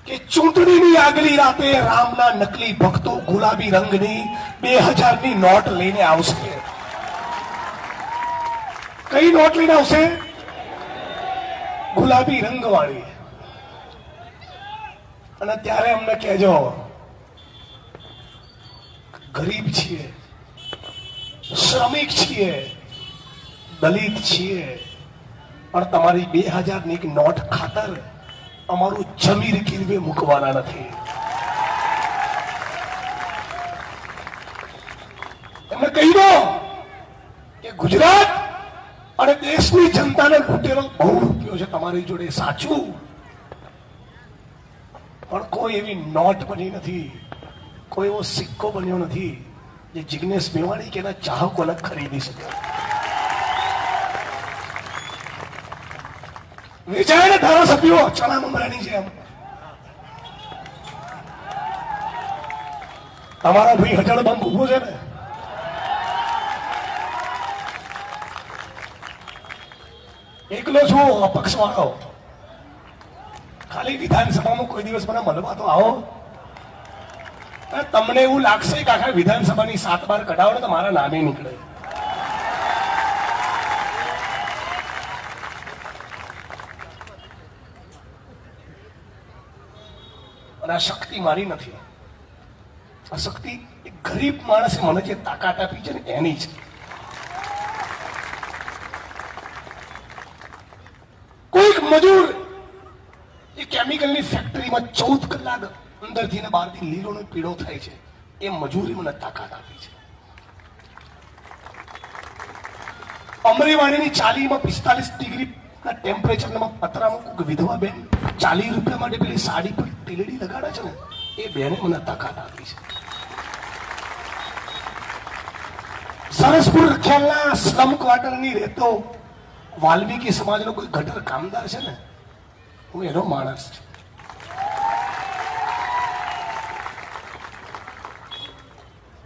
કે ચૂંટણીની આગલી રાતે રામના નકલી ભક્તો ગુલાબી રંગની 2000ની નોટ લઈને આવશે. કઈ નોટ લઈને આવશે? ગુલાબી રંગવાળી. અને ત્યારે અમને કહેજો, ગરીબ છીએ, શ્રમિક છીએ, દલિત છીએ, પણ તમારી 2000ની નોટ ખાતર અમારું જમીન ગીરવે મૂકવાના નથી. એમને કહી દો કે ગુજરાત અને દેશની જનતાને લૂંટેલો બહુ રૂપિયો છે તમારી જોડે, સાચું, પણ કોઈ એવી નોટ બની નથી, કોઈ એવો સિક્કો બન્યો નથી જે જિગ્નેશ મેવાણી કે એના ચાહકોને ખરીદી શકે. વેચાયેલા ધારાસભ્યો ચણા મમરાની જેમ. તમારા ભાઈ હજાર બંધ ઉભો છે ને, એકલો છું, અપક્ષ વાળો. ખાલી વિધાનસભામાં કોઈ દિવસ મને મળવા તો આવો. તમને એવું લાગશે કે આખા વિધાનસભાની 7 બાર કઢાવો ને તો મારા નામે નીકળે. અને આ શક્તિ મારી નથી, આ શક્તિ એક ગરીબ માણસે મને જે તાકાત આપી છે ને એની છે. કોઈક મજૂર એ કેમિકલની ફેક્ટરીમાં 14 કલાક અંદરથી ને બહારથી લીલો ને પીળો થાય છે, એ મજૂરી મને તાકાત આપી છે. અમરેવાડીની ચાલીમાં 45 ડિગ્રી ના ટેમ્પરેચરમાં પતરામાં કોઈક વિધવા બેન 40 રૂપિયા માટે પેલી સાડી પર ટીલડી લગાડે છે ને, એ બેને મને તાકાત આપી છે. સરસપુર રખિયાલના સ્લમ ક્વાર્ટરની રહેતો વાલ્મીકી સમાજનો કોઈ ગટર કામદાર છે ને, હું એનો માણસ છું.